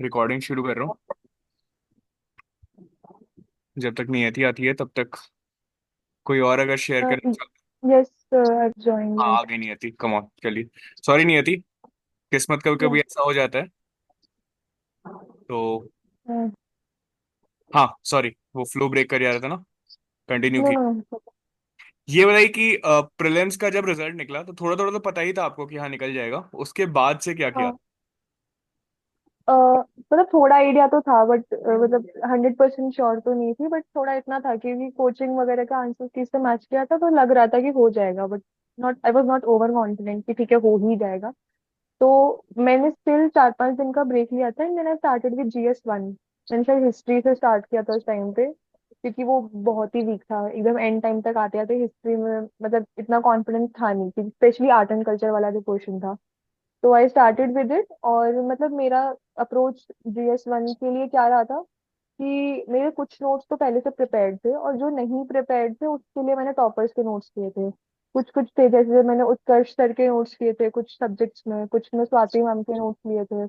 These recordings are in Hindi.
रिकॉर्डिंग शुरू कर रहा हूँ। जब तक नियति आती है तब तक कोई और अगर शेयर करना चाहता Yes, I've joined हाँ, it. आ गई नियति, कम ऑन, चलिए। सॉरी नियति, किस्मत कभी Yeah. कभी ऐसा हो जाता है। तो Uh, हाँ सॉरी, वो फ्लो ब्रेक कर जा रहा था ना, कंटिन्यू no, की। no. ये बताइए कि प्रीलिम्स का जब रिजल्ट निकला तो थोड़ा थोड़ा तो पता ही था आपको कि हाँ निकल जाएगा, उसके बाद से क्या किया? हाँ, अ, मतलब थोड़ा आइडिया तो था बट मतलब 100% श्योर तो नहीं थी, बट थोड़ा इतना था कि कोचिंग वगैरह का आंसर की से मैच किया था तो लग रहा था कि हो जाएगा, but not, I was not over confident कि ठीक है हो ही जाएगा। तो मैंने स्टिल 4-5 दिन का ब्रेक लिया था and then I started with GS1। मैंने शायद हिस्ट्री से स्टार्ट किया था उस टाइम पे, क्योंकि वो बहुत ही वीक था, एकदम एंड टाइम तक आते आते हिस्ट्री में मतलब इतना कॉन्फिडेंस था नहीं, क्योंकि स्पेशली आर्ट एंड कल्चर वाला जो पोर्शन था। तो आई स्टार्टेड विद इट, और मतलब मेरा अप्रोच GS1 के लिए क्या रहा था कि मेरे कुछ नोट्स तो पहले से प्रिपेयर्ड थे, और जो नहीं प्रिपेयर्ड थे उसके लिए मैंने टॉपर्स के नोट्स किए थे। कुछ कुछ थे, जैसे मैंने उत्कर्ष सर के नोट्स किए थे कुछ सब्जेक्ट्स में, कुछ में स्वाति मैम के नोट्स लिए थे।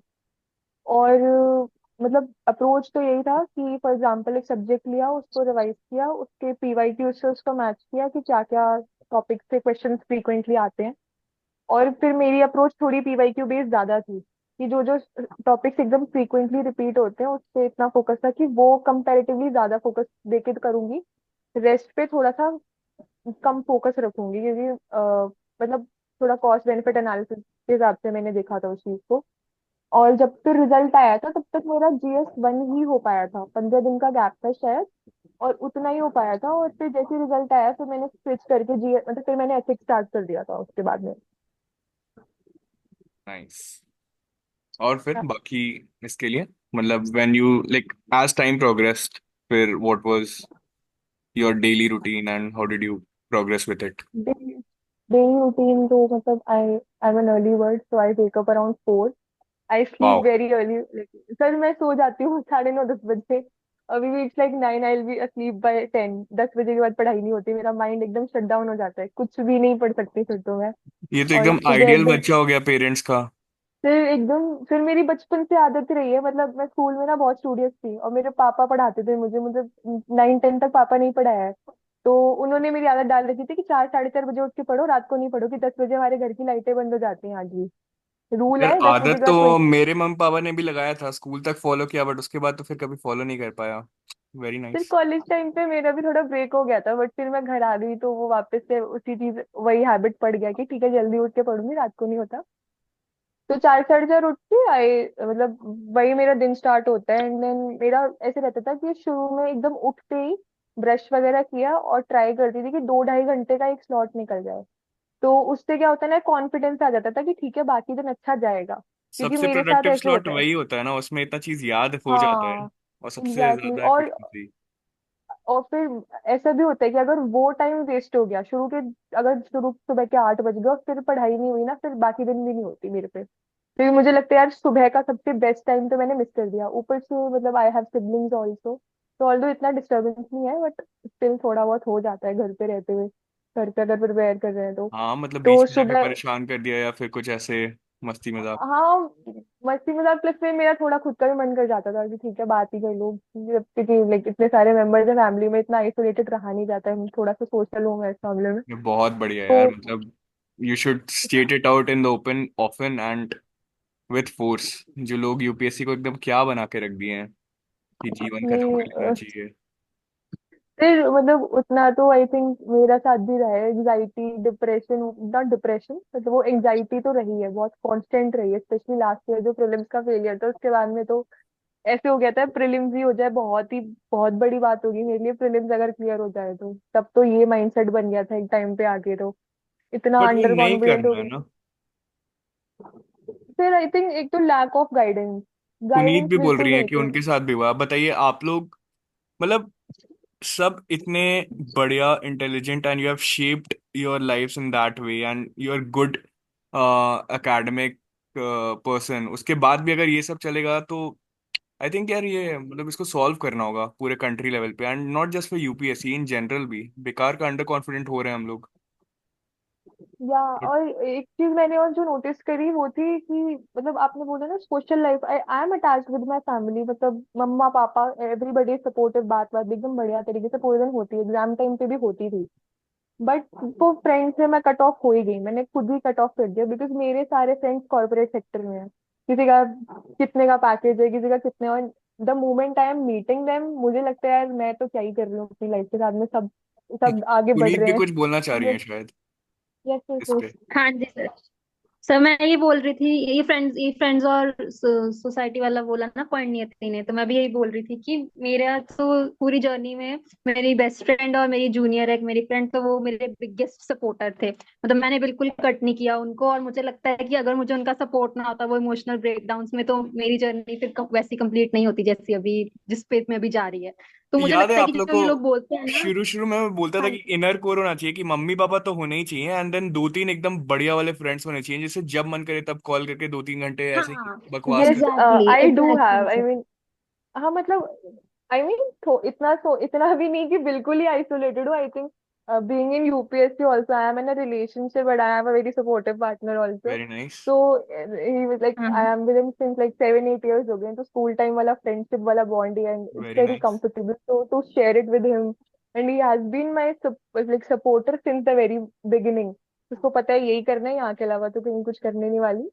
और मतलब अप्रोच तो यही था कि फॉर एग्जांपल एक सब्जेक्ट लिया, उसको रिवाइज किया, उसके PYQ से उसको मैच किया कि क्या क्या टॉपिक से क्वेश्चंस फ्रीक्वेंटली आते हैं। और फिर मेरी अप्रोच थोड़ी PYQ बेस्ड ज्यादा थी, कि जो जो टॉपिक्स एकदम फ्रीक्वेंटली रिपीट होते हैं उस पे इतना फोकस था कि वो कंपैरेटिवली ज्यादा फोकस देके करूंगी, रेस्ट पे थोड़ा सा कम फोकस रखूंगी, क्योंकि मतलब थोड़ा कॉस्ट बेनिफिट एनालिसिस के हिसाब से मैंने देखा था उस चीज को। और जब फिर रिजल्ट आया था तब तक मेरा GS1 ही हो पाया था, 15 दिन का गैप था शायद, और उतना ही हो पाया था। और फिर जैसे रिजल्ट आया फिर मैंने स्विच करके GS मतलब फिर मैंने एथिक्स स्टार्ट कर दिया था उसके बाद में। नाइस। और फिर बाकी इसके लिए, मतलब when you like as time progressed, फिर what was your daily routine and how did you progress with it? Daily routine तो मतलब I am an early bird, so I wake up around 4। I sleep wow. Very early. Sir मैं सो जाती हूँ 9:30-10 बजे। अभी भी it's like 9, I will be asleep by 10। 10 बजे के बाद पढ़ाई नहीं होती, मेरा माइंड एकदम शट डाउन हो जाता है, कुछ भी नहीं पढ़ सकती फिर तो मैं। ये तो और एकदम सुबह आइडियल एकदम, बच्चा हो गया पेरेंट्स का। फिर एकदम, फिर मेरी बचपन से आदत रही है, मतलब मैं स्कूल में ना बहुत स्टूडियस थी और मेरे पापा पढ़ाते थे मुझे, मुझे 9-10 तक पापा नहीं पढ़ाया है। तो उन्होंने मेरी आदत डाल रखी थी कि 4-4:30 बजे उठ के पढ़ो, रात को नहीं पढ़ो, कि 10 बजे हमारे घर की लाइटें बंद हो जाती हैं आज भी। रूल यार है 10 बजे आदत के तो बाद कोई। मेरे मम्मी पापा ने भी लगाया था, स्कूल तक फॉलो किया, बट उसके बाद तो फिर कभी फॉलो नहीं कर पाया। वेरी फिर नाइस। कॉलेज टाइम पे मेरा भी थोड़ा ब्रेक हो गया था, बट फिर मैं घर आ गई तो वो वापस से उसी चीज, वही हैबिट पड़ गया कि ठीक है जल्दी उठ के पढ़ूंगी, रात को नहीं होता। तो 4 साढ़े 4 उठ के आई, मतलब वही मेरा दिन स्टार्ट होता है। एंड देन मेरा ऐसे रहता था कि शुरू में एकदम उठते ही ब्रश वगैरह किया और ट्राई करती थी कि 2-2.5 घंटे का एक स्लॉट निकल जाए। तो उससे क्या होता है ना, कॉन्फिडेंस आ जाता था कि ठीक है बाकी दिन अच्छा जाएगा, क्योंकि सबसे मेरे साथ प्रोडक्टिव ऐसे स्लॉट होता है। वही होता है ना, उसमें इतना चीज याद हो जाता है हाँ, और सबसे एग्जैक्टली ज्यादा और एफिशिएंसी। फिर ऐसा भी होता है कि अगर वो टाइम वेस्ट हो गया शुरू के, अगर शुरू सुबह के 8 बज गए और फिर पढ़ाई नहीं हुई ना, फिर बाकी दिन भी नहीं होती मेरे पे। फिर मुझे लगता है यार सुबह का सबसे बेस्ट टाइम तो मैंने मिस कर दिया, ऊपर से मतलब आई हैव सिबलिंग्स ऑल्सो। तो ऑल्दो इतना डिस्टरबेंस नहीं है, बट स्टिल थोड़ा बहुत हो जाता है घर पे रहते हुए, घर पे अगर प्रिपेयर कर रहे हैं तो। हाँ मतलब तो बीच में जाके सुबह, परेशान कर दिया या फिर कुछ ऐसे मस्ती मजाक। हाँ, मस्ती मजाक प्लस में मेरा थोड़ा खुद का भी मन कर जाता था कि ठीक है बात ही कर लो, क्योंकि लाइक इतने सारे मेंबर्स है फैमिली में, इतना आइसोलेटेड रहा नहीं जाता है, थोड़ा सा सोशल हूँ मैं इस मामले में। ये बहुत बढ़िया यार, तो मतलब you should state it out in the open often and with force. जो लोग यूपीएससी को एकदम क्या बना के रख दिए हैं कि जीवन खत्म नहीं, कर लेना चाहिए। फिर मतलब उतना तो आई थिंक मेरा साथ भी रहा है, एंजाइटी डिप्रेशन, नॉट डिप्रेशन मतलब वो एंजाइटी तो रही है, बहुत कांस्टेंट रही है, स्पेशली लास्ट ईयर जो प्रीलिम्स का फेलियर था उसके बाद में तो ऐसे हो गया था प्रीलिम्स ही हो जाए बहुत ही बहुत बड़ी बात होगी मेरे लिए, प्रीलिम्स अगर क्लियर हो जाए तो। तब तो ये माइंडसेट बन गया था एक टाइम पे आके तो, इतना बट वो अंडर नहीं कॉन्फिडेंट हो करना है गई। ना। फिर आई थिंक एक तो lack of guidance, Puneet guidance भी बोल बिल्कुल रही है नहीं कि थी। उनके साथ भी हुआ, बताइए आप लोग, मतलब सब इतने बढ़िया intelligent and you have shaped your lifes in that way and you are good academic person, उसके बाद भी अगर ये सब चलेगा तो आई थिंक यार ये मतलब इसको सॉल्व करना होगा पूरे कंट्री लेवल पे and not just for UPSC, in general भी बेकार का अंडर कॉन्फिडेंट हो रहे हैं हम लोग। या और एक चीज मैंने और जो नोटिस करी वो थी कि मतलब आपने बोला ना social life, I I am attached with my family, मतलब मम्मा पापा एवरीबॉडी सपोर्टिव, बात बात भी एकदम बढ़िया तरीके से पूरे दिन होती है, एग्जाम टाइम पे भी होती थी। बट वो फ्रेंड्स से मैं कट ऑफ हो ही गई, मैंने खुद ही कट ऑफ कर दिया, बिकॉज मेरे सारे फ्रेंड्स कॉर्पोरेट सेक्टर में हैं। किसी का कितने का पैकेज है, किसी का कितने, और the moment I am meeting them मुझे लगता है यार मैं तो क्या ही कर रही हूँ अपनी लाइफ के साथ में, सब सब आगे बढ़ पुनीत रहे भी हैं। कुछ बोलना चाह रही है शायद यस यस इस यस। पे। हाँ जी सर। सर मैं ये बोल रही थी, ये फ्रेंड्स और सोसाइटी वाला बोला ना पॉइंट, नियति ने, तो मैं भी यही बोल रही थी कि मेरा तो पूरी जर्नी में मेरी बेस्ट फ्रेंड और मेरी जूनियर एक मेरी फ्रेंड, तो वो मेरे बिगेस्ट सपोर्टर थे। मतलब मैंने बिल्कुल कट नहीं किया उनको, और मुझे लगता है कि अगर मुझे उनका सपोर्ट ना होता वो इमोशनल ब्रेकडाउन्स में, तो मेरी जर्नी फिर वैसी कंप्लीट नहीं होती जैसी अभी जिस पेज में अभी जा रही है। तो मुझे याद है लगता है कि आप लोग जो को ये लोग बोलते हैं ना। शुरू शुरू में मैं बोलता था हाँ कि इनर कोर होना चाहिए, कि मम्मी पापा तो होने ही चाहिए, एंड देन दो तीन एकदम बढ़िया वाले फ्रेंड्स होने चाहिए, जिससे जब मन करे तब कॉल करके 2-3 घंटे ऐसे ही हाँ, बकवास यस, कर। Exactly I do have, I exactly. Mean, हाँ मतलब आई मीन इतना भी नहीं कि बिल्कुल ही आइसोलेटेड हो, I think being in UPSC also I am in a relationship but I have a very supportive partner also. Very nice. तो he was like, I am with him since like 7-8 years हो गए, तो स्कूल टाइम वाला फ्रेंडशिप वाला बॉन्ड ही, and it's very very nice. Comfortable to share it with him, and he has been my like supporter since the very beginning. उसको पता है यही करना है, यहाँ के अलावा तो कहीं कुछ करने नहीं वाली।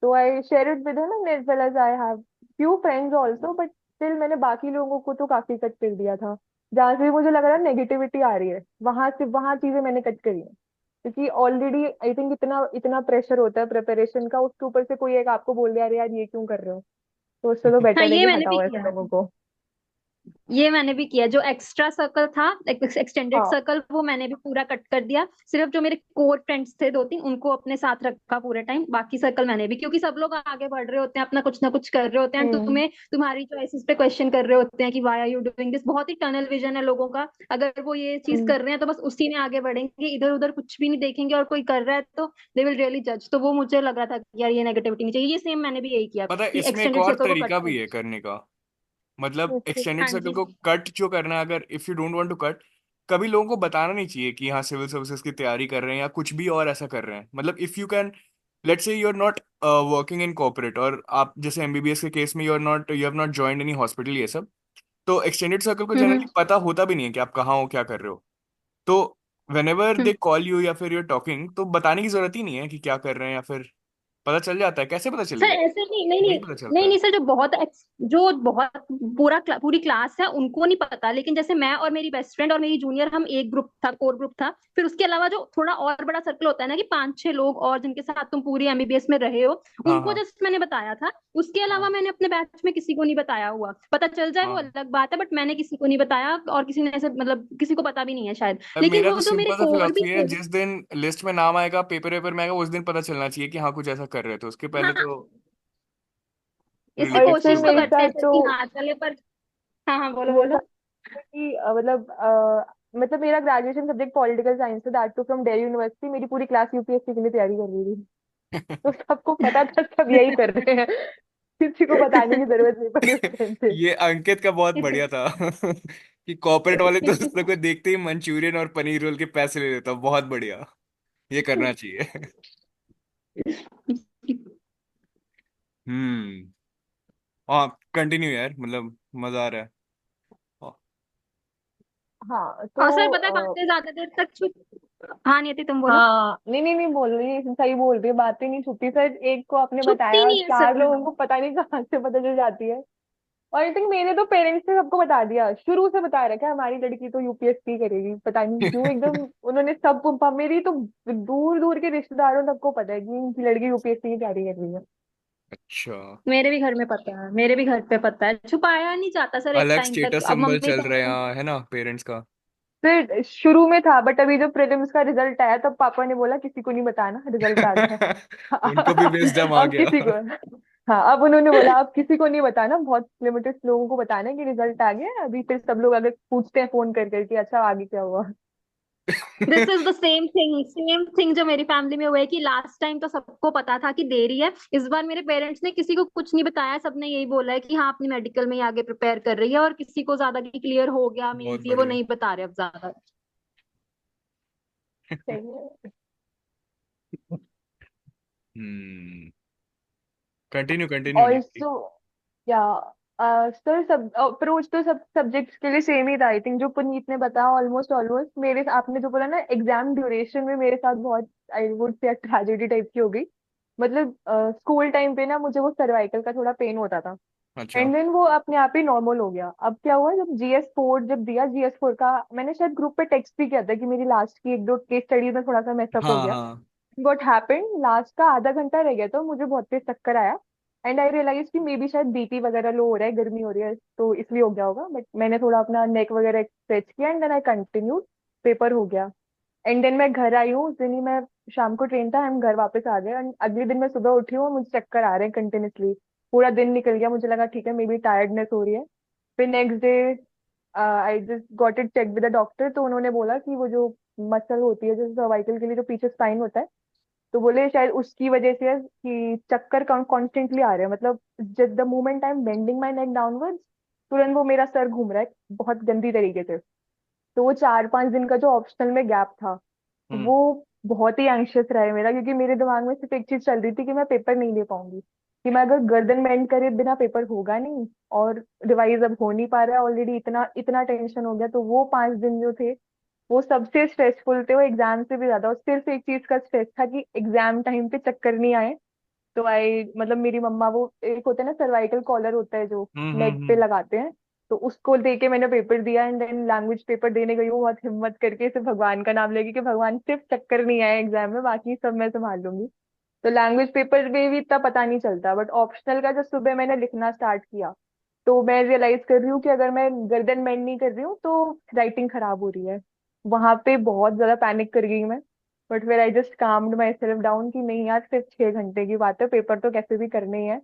तो I share it with him, and as well as I have few friends also, but still मैंने बाकी लोगों को तो काफी कट कर दिया था। जहां से भी मुझे लग रहा है नेगेटिविटी आ रही है, वहां चीजें मैंने कट करी है, क्योंकि ऑलरेडी आई थिंक इतना इतना प्रेशर होता है प्रिपरेशन का, उसके ऊपर से कोई एक आपको बोल दिया अरे यार ये क्यों कर रहे हो, तो उससे तो हाँ बेटर है ये कि मैंने भी हटाओ ऐसे किया। लोगों को। ये मैंने भी किया, जो एक्स्ट्रा सर्कल था, एक्सटेंडेड हाँ। सर्कल, वो मैंने भी पूरा कट कर दिया। सिर्फ जो मेरे कोर फ्रेंड्स थे दो तीन, उनको अपने साथ रखा पूरे टाइम, बाकी सर्कल मैंने भी, क्योंकि सब लोग आगे बढ़ रहे होते हैं, अपना कुछ ना कुछ कर रहे होते हैं, and हम्म। तुम्हें तुम्हारी चॉइसेस पे क्वेश्चन कर रहे होते हैं कि why are you doing this. बहुत ही टनल विजन है लोगों का। अगर वो ये चीज हम्म। कर रहे हैं तो बस उसी में आगे बढ़ेंगे, इधर उधर कुछ भी नहीं देखेंगे, और कोई कर रहा है तो दे विल रियली जज। तो वो मुझे लग रहा था कि यार ये नेगेटिविटी नहीं चाहिए, ये सेम मैंने भी यही किया पता है कि इसमें एक एक्सटेंडेड और सर्कल को कट तरीका कर भी है दिया। करने का। मतलब एक्सटेंडेड हाँ सर्कल जी। को कट जो करना है, अगर if you don't want to cut, कभी लोगों को बताना नहीं चाहिए कि हाँ सिविल सर्विसेज की तैयारी कर रहे हैं या कुछ भी और ऐसा कर रहे हैं। मतलब if you can, let's say you are not working in corporate, और आप जैसे एमबीबीएस के केस में you have not joined any hospital, ये सब, तो एक्सटेंडेड सर्कल को हम्म जनरली पता होता भी नहीं है कि आप कहाँ हो, क्या कर रहे हो। तो when ever they hmm. Call you या फिर यूर टॉकिंग, तो बताने की जरूरत ही नहीं है कि क्या कर रहे हैं, या फिर पता चल जाता है। कैसे पता सर चलेगा? ऐसे नहीं, नहीं नहीं, नहीं पता नहीं चलता है। नहीं सर, जो बहुत पूरी क्लास है उनको नहीं पता, लेकिन जैसे मैं और मेरी बेस्ट फ्रेंड और मेरी जूनियर, हम एक ग्रुप था, कोर ग्रुप था। फिर उसके अलावा जो थोड़ा और बड़ा सर्कल होता है ना, कि 5-6 लोग और जिनके साथ तुम पूरी एमबीबीएस में रहे हो, हाँ उनको हाँ जस्ट मैंने बताया था। उसके अलावा हाँ मैंने अपने बैच में किसी को नहीं बताया हुआ। पता चल जाए वो हाँ। अलग बात है, बट मैंने किसी को नहीं बताया, और किसी ने ऐसे मतलब किसी को पता भी नहीं है शायद, अब लेकिन मेरा वो तो जो मेरे सिंपल सा कोर भी फिलोसफी है, थे। जिस दिन लिस्ट में नाम आएगा, पेपर वेपर में आएगा, उस दिन पता चलना चाहिए कि हाँ कुछ ऐसा कर रहे थे, उसके पहले हाँ, तो इसकी रिलेटिव और से सर कोशिश तो मेरे करते साथ हैं सर तो कि हाँ चले, पर। हाँ हाँ, बोलो मेरे बोलो। साथ कि मतलब मेरा ग्रेजुएशन सब्जेक्ट पॉलिटिकल साइंस है, that too from Delhi University, मेरी पूरी क्लास यूपीएससी के लिए तैयारी कर रही थी। तो सबको पता था, सब यही कर रहे हैं, किसी को बताने की जरूरत नहीं पड़ी उस टाइम पे। ये अंकित का बहुत बढ़िया था कि कॉर्पोरेट वाले दोस्तों को देखते ही मंचूरियन और पनीर रोल के पैसे ले लेता। बहुत बढ़िया, ये करना चाहिए। हम्म। हाँ कंटिन्यू यार, मतलब मजा आ रहा है। हाँ। हाँ और सर तो पता है, बातें ज्यादा देर तक छुप। हाँ नियति तुम बोलो। हाँ, नहीं नहीं नहीं, बोल रही सही बोल रही है, बातें नहीं छुपती सर, एक को आपने छुपती बताया नहीं है चार सर। लोगों को पता नहीं कहाँ से पता चल जाती है। और आई थिंक मेरे तो पेरेंट्स ने सबको बता दिया, शुरू से बता रखा है हमारी लड़की तो यूपीएससी करेगी, पता नहीं क्यों एकदम उन्होंने सबको, मेरी तो दूर दूर के रिश्तेदारों तक को पता है कि इनकी लड़की यूपीएससी की तैयारी कर रही है। अच्छा। मेरे भी घर में पता है, मेरे भी घर पे पता है, छुपाया नहीं जाता सर एक अलग टाइम तक, स्टेटस अब सिंबल मम्मी चल तो। रहे हैं यहाँ, है ना, पेरेंट्स का। फिर शुरू में था, बट अभी जो प्रीलिम्स का रिजल्ट आया तब पापा ने बोला किसी को नहीं बताना, रिजल्ट आ गया उनको भी विजडम आ अब गया। किसी को, हाँ अब उन्होंने बोला अब किसी को नहीं बताना, बहुत लिमिटेड लोगों को बताना है कि रिजल्ट आ गया है। अभी फिर सब लोग अगर पूछते हैं फोन कर करके अच्छा आगे क्या हुआ। This is the same thing जो मेरी फैमिली में हुआ है, कि लास्ट टाइम तो सबको पता था कि देरी है, इस बार मेरे पेरेंट्स ने किसी को कुछ नहीं बताया, सबने यही बोला है कि हाँ अपनी मेडिकल में ही आगे प्रिपेयर कर रही है, और किसी को ज्यादा कि क्लियर हो गया बहुत मीन्स ये वो बढ़िया। नहीं बता रहे अब ज्यादा। सही है। हम्म। कंटिन्यू कंटिन्यू निकी। ऑल्सो या सर सब अप्रोच तो सब सब्जेक्ट्स के लिए सेम ही था आई थिंक, जो पुनीत ने बताया ऑलमोस्ट ऑलमोस्ट मेरे आपने जो बोला ना एग्जाम ड्यूरेशन में मेरे साथ बहुत I would say tragedy type की हो गई। मतलब स्कूल टाइम पे ना मुझे वो सर्वाइकल का थोड़ा पेन होता था, अच्छा। एंड देन वो अपने आप ही नॉर्मल हो गया। अब क्या हुआ जब GS4 जब दिया, GS4 का मैंने शायद ग्रुप पे टेक्स्ट भी किया था कि मेरी लास्ट की एक दो केस स्टडीज में थोड़ा सा मेसअप हो हाँ गया। हाँ। व्हाट हैपेंड लास्ट का आधा घंटा रह गया तो मुझे बहुत तेज चक्कर आया, एंड आई रियलाइज कि मे बी शायद BP वगैरह लो हो रहा है, गर्मी हो रही है तो इसलिए हो गया होगा। बट मैंने थोड़ा अपना नेक वगैरह स्ट्रेच किया and then I continued, paper हो गया। एंड देन मैं घर आई हूँ उस दिन ही, मैं शाम को ट्रेन था, हम घर वापस आ गए एंड अगले दिन मैं सुबह उठी हूँ और मुझे चक्कर आ रहे हैं कंटिन्यूसली। पूरा दिन निकल गया, मुझे लगा ठीक है मे बी टायर्डनेस हो रही है। फिर next day I just got it check with the doctor, तो उन्होंने बोला कि वो जो मसल होती है जो सर्वाइकल के लिए जो पीछे स्पाइन होता है, तो बोले शायद उसकी वजह से है कि चक्कर कॉन्स्टेंटली आ रहे हैं। मतलब जब the moment I am bending my neck downwards, तुरंत वो मेरा सर घूम रहा है बहुत गंदी तरीके से। तो वो 4-5 दिन का जो ऑप्शनल में गैप था, हम्म। वो बहुत ही एंशियस रहा है मेरा, क्योंकि मेरे दिमाग में सिर्फ एक चीज चल रही थी कि मैं पेपर नहीं दे पाऊंगी, कि मैं अगर गर्दन बेंड करे बिना पेपर होगा नहीं, और रिवाइज अब हो नहीं पा रहा है ऑलरेडी, इतना इतना टेंशन हो गया। तो वो 5 दिन जो थे वो सबसे स्ट्रेसफुल थे, वो एग्जाम से भी ज्यादा। और सिर्फ एक चीज का स्ट्रेस था कि एग्जाम टाइम पे चक्कर नहीं आए। तो आई मतलब मेरी मम्मा, वो एक होता है ना सर्वाइकल कॉलर होता है जो नेक पे हम्म। लगाते हैं, तो उसको दे के मैंने पेपर दिया एंड देन लैंग्वेज पेपर देने गई हूँ बहुत हिम्मत करके, सिर्फ भगवान का नाम लेके कि भगवान सिर्फ चक्कर नहीं आए एग्जाम में, बाकी सब मैं संभाल लूंगी। तो लैंग्वेज पेपर में भी इतना पता नहीं चलता, बट ऑप्शनल का जब सुबह मैंने लिखना स्टार्ट किया, तो मैं रियलाइज कर रही हूँ कि अगर मैं गर्दन बेंड नहीं कर रही हूँ तो राइटिंग खराब हो रही है। वहां पे बहुत ज्यादा पैनिक कर गई मैं। बट फिर I just calmed my self down कि नहीं यार, सिर्फ 6 घंटे की बात है, पेपर तो कैसे भी करने ही है।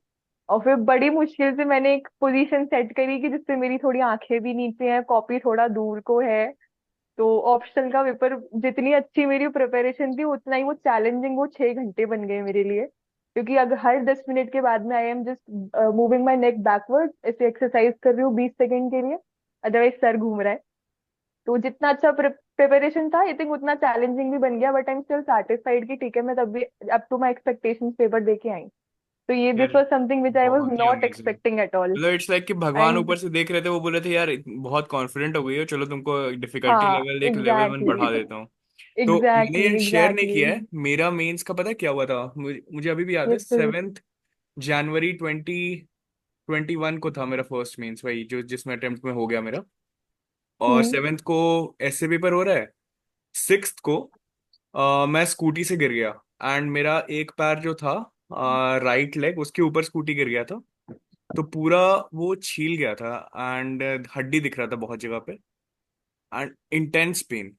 और फिर बड़ी मुश्किल से मैंने एक पोजीशन सेट करी कि जिससे मेरी थोड़ी आंखें भी नीचे हैं, कॉपी थोड़ा दूर को है। तो ऑप्शनल का पेपर जितनी अच्छी मेरी प्रिपरेशन थी उतना ही वो चैलेंजिंग, वो 6 घंटे बन गए मेरे लिए। क्योंकि अगर हर 10 मिनट के बाद में I am just moving my neck backward, ऐसे एक्सरसाइज कर रही हूँ 20 सेकंड के लिए, अदरवाइज सर घूम रहा है। तो जितना अच्छा प्रिपरेशन था आई थिंक उतना चैलेंजिंग भी बन गया, but I am still satisfied कि ठीक है मैं तब भी up to my expectations paper दे के आई। तो ये दिस यार was something which I was बहुत ही not amazing. Expecting at all. मतलब इट्स लाइक कि भगवान एंड ऊपर से देख रहे थे, वो बोल रहे थे यार बहुत कॉन्फिडेंट हो गई हो, चलो तुमको डिफिकल्टी हाँ लेवल एक लेवल 1 बढ़ा एग्जैक्टली देता हूँ। तो मैंने एग्जैक्टली ये शेयर नहीं एग्जैक्टली। किया है, मेरा मेंस का पता है क्या हुआ था, मुझे अभी भी याद है। Yes sir. 7 जनवरी 2021 को था मेरा फर्स्ट मेंस, वही जो जिसमें अटेम्प्ट में हो गया मेरा। और हम्म 7th को ऐसे पेपर हो रहा है। 6th को मैं स्कूटी से गिर गया, एंड मेरा एक पैर जो था, राइट लेग, उसके ऊपर स्कूटी गिर गया था। तो पूरा वो छील गया था, एंड हड्डी दिख रहा था बहुत जगह पे, एंड इंटेंस पेन।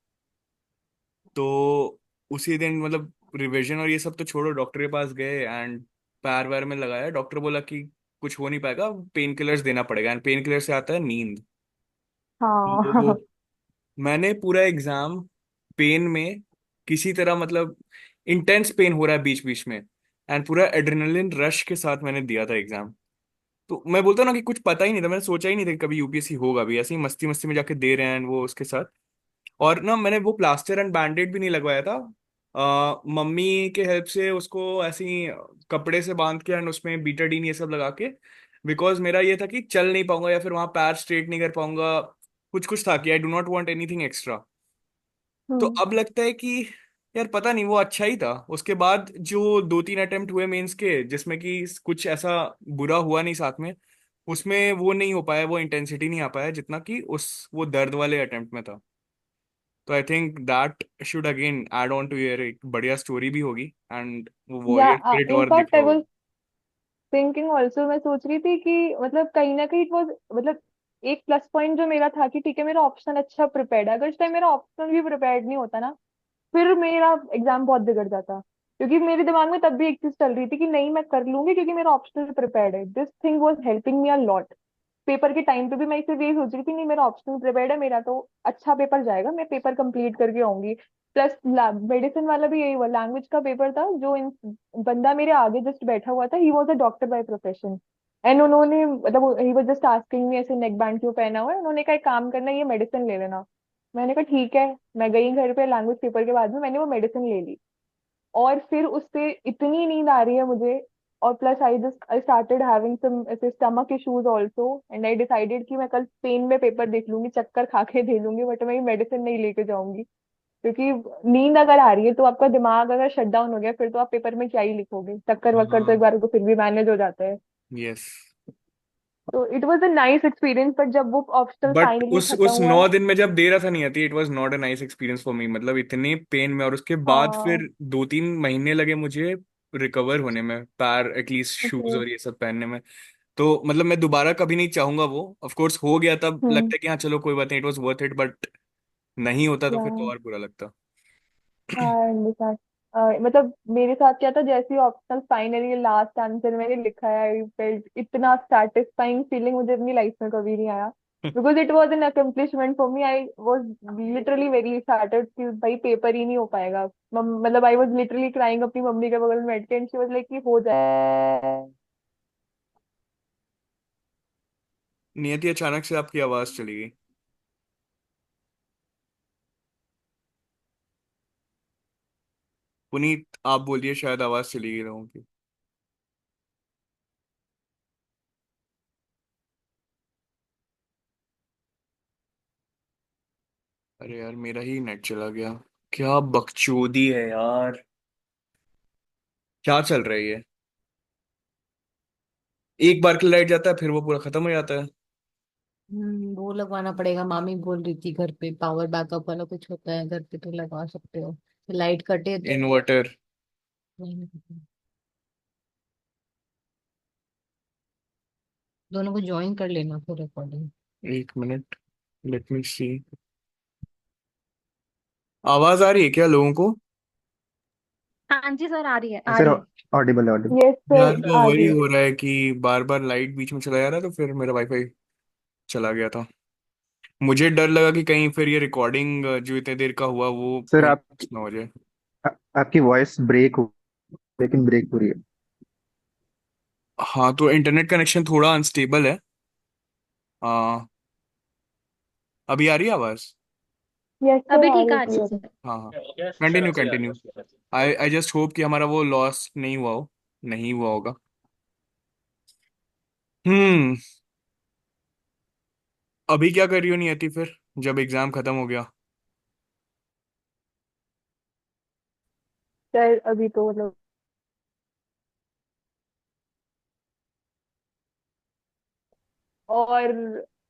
तो उसी दिन मतलब रिवीजन और ये सब तो छोड़ो, डॉक्टर के पास गए एंड पैर वैर में लगाया, डॉक्टर बोला कि कुछ हो नहीं पाएगा, पेन किलर्स देना पड़ेगा, एंड पेन किलर से आता है नींद। तो हाँ मैंने पूरा एग्जाम पेन में किसी तरह, मतलब इंटेंस पेन हो रहा है बीच बीच में, एंड पूरा एड्रेनलिन रश के साथ मैंने दिया था एग्जाम। तो मैं बोलता हूँ ना कि कुछ पता ही नहीं था, मैंने सोचा ही नहीं था कि कभी यूपीएससी होगा भी, ऐसे ही मस्ती मस्ती में जाके दे रहे हैं वो उसके साथ। और ना मैंने वो प्लास्टर एंड बैंडेड भी नहीं लगवाया था, मम्मी के हेल्प से उसको ऐसे ही कपड़े से बांध के एंड उसमें बीटाडीन ये सब लगा के, बिकॉज मेरा ये था कि चल नहीं पाऊंगा या फिर वहां पैर स्ट्रेट नहीं कर पाऊंगा, कुछ कुछ था कि I do not want anything extra. तो हम्म अब लगता है कि यार पता नहीं, वो अच्छा ही था। उसके बाद जो 2-3 अटेम्प्ट हुए मेंस के जिसमें कि कुछ ऐसा बुरा हुआ नहीं साथ में, उसमें वो नहीं हो पाया, वो इंटेंसिटी नहीं आ पाया जितना कि उस वो दर्द वाले अटेम्प्ट में था। तो I think that should again add on two year, एक बढ़िया स्टोरी भी होगी एंड वो या वॉरियर स्पिरिट और इनफैक्ट दिखा आई होगा। वाज थिंकिंग ऑल्सो, मैं सोच रही थी कि मतलब कहीं ना कहीं इट वाज मतलब एक प्लस पॉइंट जो मेरा था कि ठीक है मेरा ऑप्शनल अच्छा प्रिपेयर्ड है, अगर इस टाइम मेरा ऑप्शनल भी प्रिपेयर्ड नहीं होता ना, फिर मेरा एग्जाम बहुत बिगड़ जाता। क्योंकि मेरे दिमाग में तब भी एक चीज चल रही थी कि नहीं मैं कर लूंगी क्योंकि मेरा ऑप्शनल प्रिपेयर्ड है, this thing was helping me a lot. Paper के टाइम पे भी मैं सिर्फ यही सोच रही थी नहीं मेरा ऑप्शनल प्रिपेयर्ड है, मेरा तो अच्छा पेपर जाएगा, मैं पेपर कंप्लीट करके आऊंगी। प्लस मेडिसिन वाला भी यही हुआ, लैंग्वेज का पेपर था, जो बंदा मेरे आगे जस्ट बैठा हुआ था, he was a doctor by profession. And उन्होंने मतलब he was just asking me ऐसे नेक बैंड क्यों पहना हुआ है, उन्होंने कहा एक काम करना ये मेडिसिन ले लेना। मैंने कहा ठीक है, मैं गई घर पे, लैंग्वेज पेपर के बाद में मैंने वो मेडिसिन ले ली। और फिर उससे इतनी नींद आ रही है मुझे, और plus I started having some ऐसे stomach issues also, and I decided कि मैं कल स्पेन में पेपर देख लूंगी, चक्कर खा के दे लूंगी, बट मैं ये मेडिसिन नहीं लेके जाऊंगी। क्योंकि नींद अगर आ रही है तो आपका दिमाग अगर शट डाउन हो गया, फिर तो आप पेपर में क्या ही लिखोगे, चक्कर वक्कर तो एक हाँ। बार को फिर भी मैनेज हो जाता है। यस। तो it was a nice experience, but जब वो ऑप्शनल बट फाइनली खत्म उस हुआ। 9 दिन में जब दे रहा था नहीं आती, it was not a nice experience for me. मतलब इतने पेन में, और उसके बाद हाँ। फिर 2-3 महीने लगे मुझे रिकवर होने में, पैर एटलीस्ट शूज ओके। और ये सब पहनने में। तो मतलब मैं दोबारा कभी नहीं चाहूंगा वो। ऑफ कोर्स हो गया तब हम्म। लगता है कि हाँ चलो कोई बात नहीं, it was worth it, but नहीं होता तो या फिर तो और बुरा लगता। हाँ अंडरस्टैंड। मतलब मेरे साथ क्या था, जैसे ही ऑप्शनल फाइनली लास्ट आंसर मैंने लिखा है, आई फेल्ट इतना सेटिस्फाइंग फीलिंग मुझे अपनी लाइफ में कभी नहीं आया। Because it was an accomplishment for me, I was literally very excited कि भाई पेपर ही नहीं हो पाएगा। मतलब आई वॉज लिटरली क्राइंग अपनी मम्मी के बगल में बैठ के, एंड शी वॉज लाइक कि हो जाए। नियति, अचानक से आपकी आवाज चली गई। पुनीत, आप बोलिए, शायद आवाज चली गई लोगों की। अरे यार, मेरा ही नेट चला गया। क्या बकचोदी है यार। क्या चल रहा है ये। एक बार के लाइट जाता है फिर वो पूरा खत्म हो जाता है। वो लगवाना पड़ेगा। मामी बोल रही थी घर पे पावर बैकअप वाला कुछ होता है घर पे, तो लगवा सकते हो। लाइट कटे तो इन्वर्टर। दोनों को ज्वाइन कर लेना फिर रिकॉर्डिंग। 1 मिनट, लेट मी सी। आवाज आ रही है क्या लोगों को? हाँ जी सर, आ रही है, हाँ आ सर, रही है। ऑडिबल है ऑडिबल। यस यार सर, वो आ वही रही है। हो रहा है कि बार बार लाइट बीच में चला जा रहा है, तो फिर मेरा वाईफाई चला गया था। मुझे डर लगा कि कहीं फिर ये रिकॉर्डिंग जो इतने देर का हुआ वो सर कहीं आप मिस ना हो जाए। आपकी वॉइस ब्रेक हो, लेकिन ब्रेक हो रही है। हाँ, तो इंटरनेट कनेक्शन थोड़ा अनस्टेबल है। हाँ। अभी आ रही है आवाज? यस सर, अभी आ ठीक रही आ रही है क्लियर। सर। हाँ हाँ। Continue continue. I I just hope कि हमारा वो लॉस नहीं हुआ हो। नहीं हुआ होगा। हम्म। अभी क्या कर रही हो नियति फिर, जब एग्जाम खत्म हो गया? सर अभी तो मतलब, और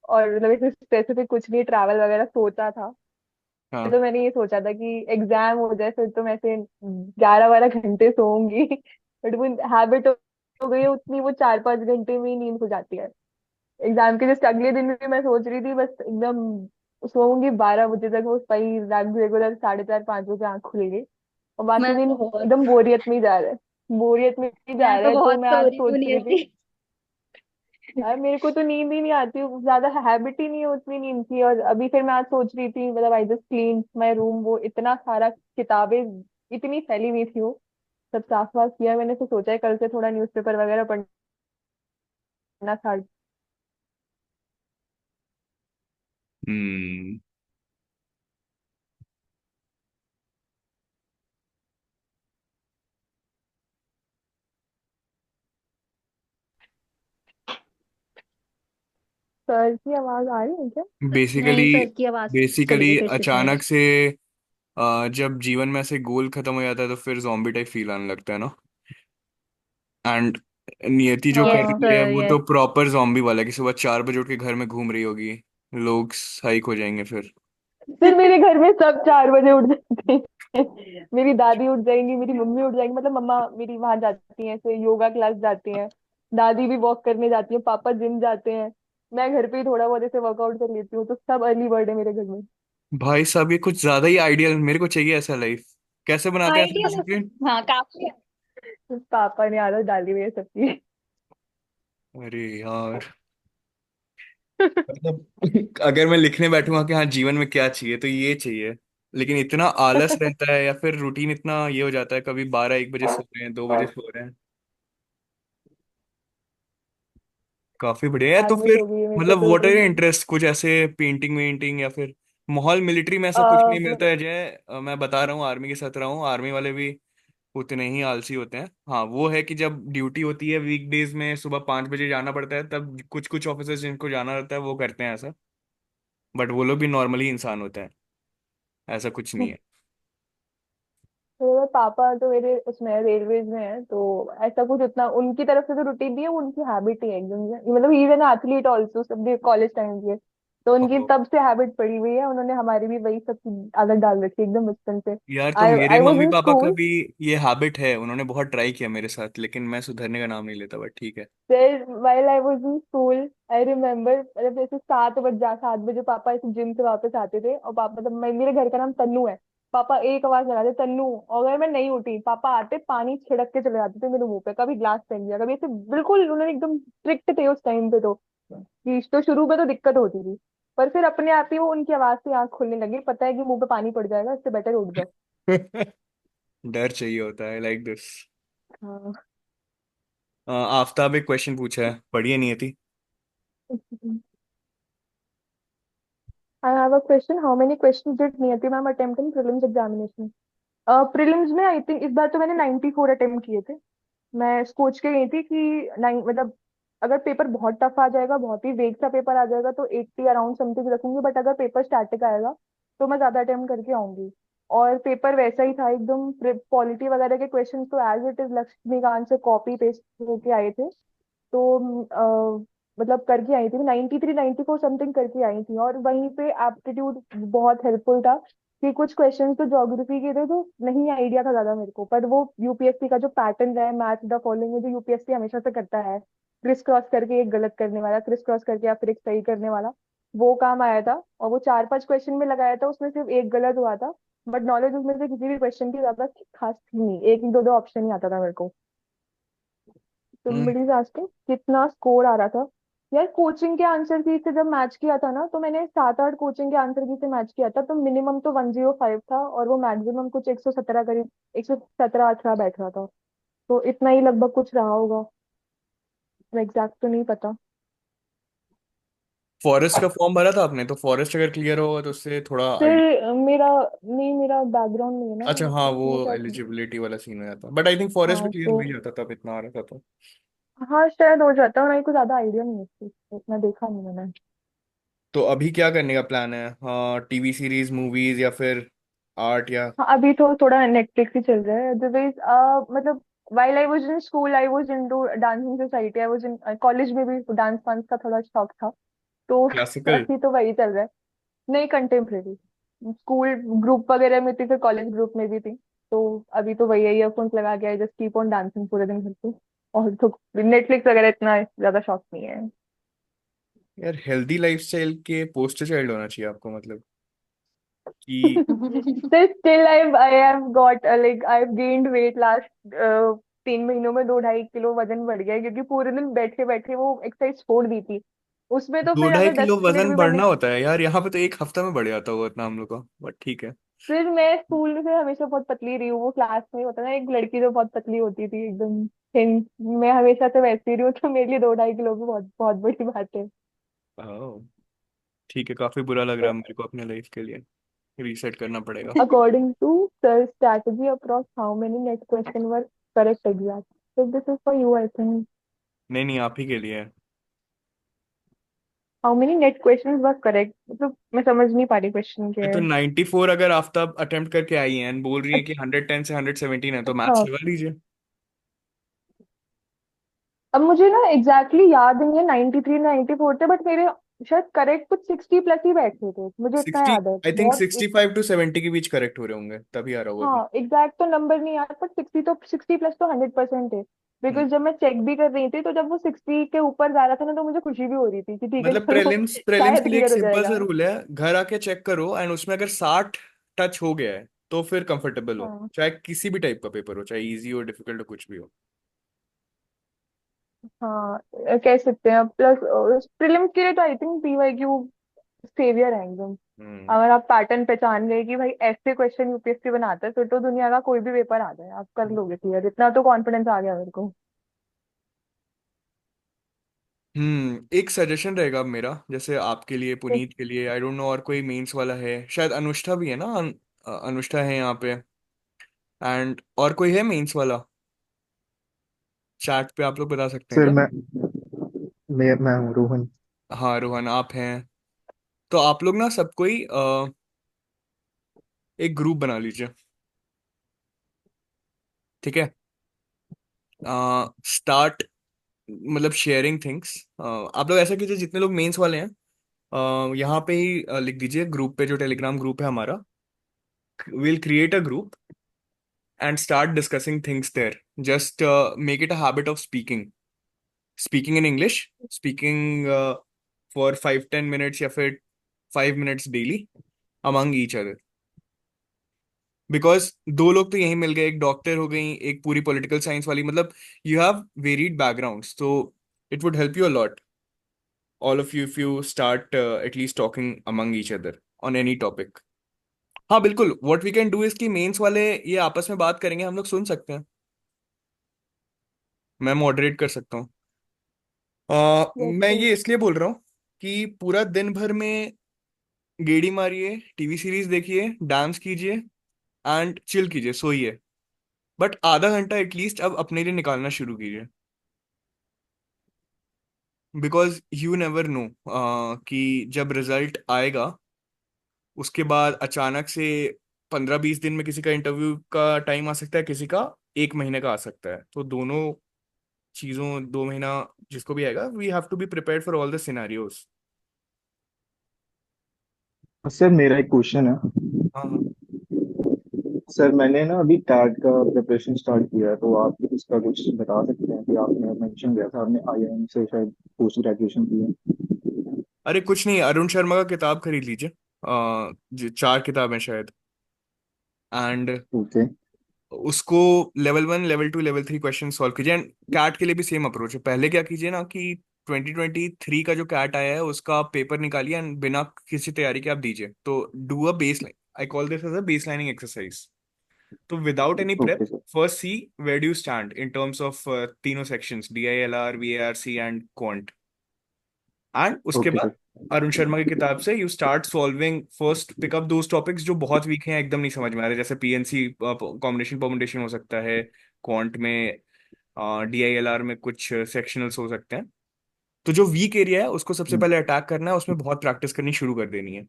और मतलब ऐसे स्पेसिफिक कुछ नहीं, ट्रैवल वगैरह सोचा था। हाँ। तो मैंने ये सोचा था कि एग्जाम हो जाए फिर तो मैं ऐसे 11-12 घंटे सोऊंगी। बट वो हैबिट हो गई है उतनी, वो 4-5 घंटे में ही नींद हो जाती है। एग्जाम के जस्ट अगले दिन भी मैं सोच रही थी बस एकदम सोऊंगी 12 बजे तक, वो वही रेगुलर 4:30-5 बजे आँख खुल गई। और बाकी मैं दिन तो बहुत एकदम बोरियत में ही जा रहा है। बोरियत में ही जा मैं रहा तो है, तो बहुत मैं सो आज रही हूँ सोच रही थी। नियति। यार मेरे को तो नींद ही नहीं आती, ज्यादा हैबिट ही नहीं है उतनी नींद की। और अभी फिर मैं आज सोच रही थी, मतलब I just clean my room, वो इतना सारा किताबें इतनी फैली हुई थी, वो सब साफ वाफ किया मैंने, तो सोचा है कल से थोड़ा न्यूज़पेपर वगैरह पढ़ना स्टार्ट। हम्म। सर की आवाज आ रही है क्या? बेसिकली नहीं, सर की आवाज चली बेसिकली गई फिर बीच में। अचानक से जब जीवन में से गोल खत्म हो जाता है तो फिर जॉम्बी टाइप फील आने लगता है ना। एंड नियति जो कर यस हाँ। रही है सर, वो तो यस। प्रॉपर जॉम्बी वाला है कि सुबह 4 बजे उठ के घर में घूम रही होगी। लोग साइक हो जाएंगे फिर। फिर मेरे घर में सब 4 बजे उठ जाते हैं। मेरी दादी उठ जाएंगी, मेरी मम्मी उठ जाएंगी, मतलब मम्मा मेरी वहां जाती हैं, ऐसे योगा क्लास जाती हैं। दादी भी वॉक करने जाती है, पापा जिम जाते हैं। मैं घर पे ही थोड़ा बहुत ऐसे वर्कआउट कर लेती हूँ, तो सब अर्ली बर्ड है मेरे घर में। भाई साहब, ये कुछ ज्यादा ही आइडियल, मेरे को चाहिए ऐसा लाइफ। कैसे बनाते हैं ऐसा आइडियल। डिसिप्लिन? हाँ, काफी। पापा ने आदत डाली हुई है सबकी। अरे यार। मतलब अगर मैं लिखने बैठूंगा कि हाँ जीवन में क्या चाहिए तो ये चाहिए। लेकिन इतना आलस रहता है, या फिर रूटीन इतना ये हो जाता है, कभी 12-1 बजे सो रहे हैं, 2 बजे सो रहे हैं। काफी बढ़िया है। तो आदत फिर हो गई है मेरे को मतलब तो। व्हाट आर इंटरेस्ट, कुछ ऐसे पेंटिंग वेंटिंग, या फिर माहौल मिलिट्री में ऐसा कुछ नहीं मिलता मतलब है जय? मैं बता रहा हूँ, आर्मी के साथ रहा हूँ, आर्मी वाले भी उतने ही आलसी होते हैं। हाँ वो है कि जब ड्यूटी होती है वीकडेज में सुबह 5 बजे जाना पड़ता है, तब कुछ कुछ ऑफिसर्स जिनको जाना रहता है वो करते हैं ऐसा। बट वो लोग भी नॉर्मली इंसान होते हैं, ऐसा कुछ नहीं है। तो मेरे पापा तो मेरे उसमें रेलवेज में है, तो ऐसा कुछ उतना उनकी तरफ से तो रूटीन नहीं है, वो उनकी हैबिट ही है एकदम से। मतलब he is an athlete also, सब कॉलेज टाइम के। तो उनकी ओहो। तब से हैबिट पड़ी हुई है, उन्होंने हमारी भी वही सब की आदत डाल रखी है एकदम बचपन से। यार तो आई मेरे आई वॉज मम्मी इन पापा का स्कूल। भी ये हैबिट है, उन्होंने बहुत ट्राई किया मेरे साथ, लेकिन मैं सुधरने का नाम नहीं लेता, बट ठीक है। There, while I was in school, I remember मतलब जैसे 7 बजे पापा ऐसे जिम से वापस आते थे, और पापा मतलब मेरे घर का नाम तन्नू है। पापा एक आवाज लगाते तन्नू, और अगर मैं नहीं उठी पापा आते पानी छिड़क के चले जाते थे मेरे मुंह पे, कभी ग्लास फेंक दिया कभी ऐसे। बिल्कुल उन्होंने एकदम स्ट्रिक्ट थे उस टाइम पे। तो शुरू में तो दिक्कत होती थी, पर फिर अपने आप ही वो उनकी आवाज से आंख खुलने लगी, पता है कि मुंह पे पानी पड़ जाएगा, इससे बेटर उठ जाओ। डर चाहिए होता है, लाइक दिस। हाँ। आफ्ताब एक क्वेश्चन पूछा है, पढ़िए नहीं थी। I have a question. How many questions did Niyati ma'am attempt in prelims examination? Prelims में आई थिंक इस बार तो मैंने 94 अटेम्प्ट किए थे। मैं सोच के गई थी कि नाइन मतलब अगर पेपर बहुत टफ आ जाएगा, बहुत ही वेग सा पेपर आ जाएगा, तो 80 अराउंड समथिंग रखूंगी, बट अगर पेपर स्टैटिक आएगा तो मैं ज्यादा अटेम्प्ट करके आऊंगी। और पेपर वैसा ही था एकदम। पॉलिटी वगैरह के क्वेश्चन तो एज इट इज लक्ष्मीकांत से कॉपी पेस्ट होके आए थे। तो मतलब करके आई थी 93 94 समथिंग करके आई थी। और वहीं पे एप्टीट्यूड बहुत हेल्पफुल था, कि कुछ क्वेश्चंस तो ज्योग्राफी के थे जो नहीं आइडिया था ज्यादा मेरे को, पर वो यूपीएससी का जो पैटर्न है मैच द फॉलोइंग में, जो यूपीएससी हमेशा से करता है, क्रिस क्रॉस करके एक गलत करने वाला, क्रिस क्रॉस करके या फिर एक सही करने वाला, वो काम आया था। और वो 4 5 क्वेश्चन में लगाया था, उसमें सिर्फ एक गलत हुआ था। बट नॉलेज उसमें से किसी भी क्वेश्चन की ज्यादा खास थी नहीं, एक ही दो दो ऑप्शन ही आता था मेरे को। हम्म। somebody's asking कितना स्कोर आ रहा था। यार कोचिंग के आंसर की से जब मैच किया था ना, तो मैंने 7 8 कोचिंग के आंसर की से मैच किया था, तो मिनिमम तो 105 था, और वो मैक्सिमम कुछ 117 करीब, 117 18 बैठ रहा था। तो इतना ही लगभग कुछ रहा होगा, एग्जैक्ट तो नहीं पता। फॉरेस्ट का फॉर्म भरा था आपने, तो फॉरेस्ट अगर क्लियर होगा तो उससे थोड़ा फिर मेरा नहीं, मेरा बैकग्राउंड नहीं है ना, अच्छा हाँ, वो इसमें शायद। एलिजिबिलिटी वाला सीन हो जाता, बट आई थिंक फॉरेस्ट भी हाँ क्लियर तो हो ही जाता तब इतना आ रहा था तो। हाँ शायद हो जाता है, मेरे को ज्यादा आइडिया नहीं है इस चीज़ का, इतना देखा नहीं मैंने। तो अभी क्या करने का प्लान है? हाँ, टीवी सीरीज, मूवीज, या फिर आर्ट, या हाँ अभी तो थोड़ा नेटफ्लिक्स ही चल रहा है अदरवाइज। मतलब while I was in school I was into dancing society, I was in college में भी डांस वांस का थोड़ा शौक था। तो क्लासिकल? अभी तो वही चल रहा है। नहीं कंटेम्प्रेरी। स्कूल ग्रुप वगैरह में थी, फिर कॉलेज ग्रुप में भी थी। तो अभी तो वही है, ईयरफोन्स लगा के जस्ट कीप ऑन डांसिंग पूरे दिन घर पे। और तो नेटफ्लिक्स वगैरह इतना ज्यादा शौक नहीं है। यार हेल्दी लाइफस्टाइल के पोस्टर चाइल्ड होना चाहिए आपको, मतलब कि Still I have got I have gained weight last 3 महीनों में 2 2.5 किलो वजन बढ़ गया है, क्योंकि पूरे दिन बैठे बैठे वो एक्सरसाइज छोड़ दी थी। उसमें तो दो फिर ढाई अगर किलो 10 मिनट वजन भी मैंने। बढ़ना होता है यार, यहाँ पे तो एक हफ्ता में बढ़ जाता होगा इतना हम लोग का, बट ठीक है। फिर मैं स्कूल से हमेशा बहुत पतली रही हूँ, वो क्लास में होता ना एक लड़की जो बहुत पतली होती थी एकदम थिन। मैं हमेशा से वैसी रही हूँ, तो मेरे लिए 2 2.5 किलो भी बहुत बहुत बड़ी बात है। ओह, ठीक है, काफी बुरा लग रहा है मेरे को अपने लाइफ के लिए, रीसेट करना पड़ेगा। According to sir strategy approx how many net question were correct exact. So this is for you, I think. नहीं नहीं, आप ही के लिए है। How many net questions were correct? मतलब मैं समझ नहीं पा रही क्वेश्चन के। तो 94 अगर आफ्ताब अटेम्प्ट करके आई हैं and बोल रही हैं कि 110 से 117 है, तो मैथ्स अच्छा, लगा लीजिए। अब मुझे ना एग्जैक्टली exactly याद नहीं है 93 94 थे, बट मेरे शायद करेक्ट कुछ 60 प्लस ही बैठे थे, मुझे इतना 60, याद है आई थिंक बहुत। 65 to 70 के बीच करेक्ट हो रहे होंगे, तभी आ रहा होगा इतना। हाँ एग्जैक्ट तो नंबर नहीं याद, पर 60 तो 60 प्लस तो 100% है। हम्म। बिकॉज जब मैं चेक भी कर रही थी, तो जब वो 60 के ऊपर जा रहा था ना, तो मुझे खुशी भी हो रही थी कि ठीक है मतलब चलो प्रेलिम्स प्रेलिम्स शायद के लिए एक क्लियर हो सिंपल सा जाएगा। रूल है, घर आके चेक करो एंड उसमें अगर 60 टच हो गया है तो फिर कंफर्टेबल हो, हाँ चाहे किसी भी टाइप का पेपर हो, चाहे इजी हो डिफिकल्ट हो कुछ भी हो। हाँ कह सकते हैं। प्लस प्रीलिम्स के लिए तो आई थिंक पीवाईक्यू सेवियर है एकदम। हम्म। अगर आप पैटर्न पहचान गए कि भाई ऐसे क्वेश्चन यूपीएससी बनाता है, फिर तो दुनिया का कोई भी पेपर आ जाए आप कर लोगे क्लियर, इतना तो कॉन्फिडेंस आ गया मेरे को। एक सजेशन रहेगा मेरा, जैसे आपके लिए, पुनीत के लिए, आई डोंट नो और कोई मेंस वाला है, शायद अनुष्ठा भी है ना, अनुष्ठा है यहाँ पे। एंड और कोई है मेंस वाला? चैट पे आप लोग बता सकते हैं सर क्या? मैं हूँ रोहन। हाँ रोहन आप हैं। तो आप लोग ना सब कोई एक ग्रुप बना लीजिए, ठीक है? स्टार्ट मतलब शेयरिंग थिंग्स। आप लोग ऐसा कीजिए, जितने लोग मेंस वाले हैं यहाँ पे ही लिख दीजिए ग्रुप पे, जो टेलीग्राम ग्रुप है हमारा। Will create a group and start discussing things there. Just make it a habit of speaking in English, speaking for 5-10 minutes या फिर 5 minutes daily among each other. Because दो लोग तो यहीं मिल गए, एक डॉक्टर हो गई, एक पूरी पॉलिटिकल साइंस वाली, मतलब यू हैव वेरिड बैकग्राउंड्स, तो it would help you a lot, all of you, if you start atleast talking among each other on any topic. हाँ बिल्कुल, what we can do is कि मेंस वाले ये आपस में बात करेंगे, हम लोग सुन सकते हैं, मैं मॉडरेट कर सकता हूँ। यस मैं सर। ये इसलिए बोल रहा हूँ कि पूरा दिन भर में गेड़ी मारिए, टीवी सीरीज देखिए, डांस कीजिए एंड चिल कीजिए, सोइए, बट आधा घंटा एटलीस्ट अब अपने लिए निकालना शुरू कीजिए। बिकॉज यू नेवर नो कि जब रिजल्ट आएगा उसके बाद अचानक से 15-20 दिन में किसी का इंटरव्यू का टाइम आ सकता है, किसी का 1 महीने का आ सकता है, तो दोनों चीज़ों 2 महीना जिसको भी आएगा, we have to be prepared for all the scenarios. Sir मेरा एक क्वेश्चन है। हाँ हाँ। सर मैंने ना अभी टैट का प्रिपरेशन स्टार्ट किया है, तो आप इसका कुछ बता सकते हैं कि आपने मेंशन किया था आपने आईआईएम से शायद पोस्ट ग्रेजुएशन की है। अरे कुछ नहीं, अरुण शर्मा का किताब खरीद लीजिए, 4 किताब है शायद, एंड ओके। उसको level 1, level 2, level 3 question solve कीजिए। एंड कैट के लिए भी सेम अप्रोच है। पहले क्या कीजिए ना कि 2023 का जो कैट आया है उसका पेपर निकालिए एंड बिना किसी तैयारी के आप दीजिए, तो do a base, I call this as a base lining exercise. तो without any prep, okay sir. First see where do you stand in terms of तीनों sections, DILR, VARC and quant. And उसके ओके बाद सर। अरुण शर्मा की किताब से you start solving, first pick up those topics जो बहुत वीक हैं, एकदम नहीं समझ में आ रहे, जैसे PNC कॉम्बिनेशन परमुटेशन हो सकता है, क्वांट में DILR में कुछ सेक्शनल्स हो सकते हैं। तो जो वीक एरिया है उसको सबसे पहले अटैक करना है, उसमें बहुत प्रैक्टिस करनी शुरू कर देनी है,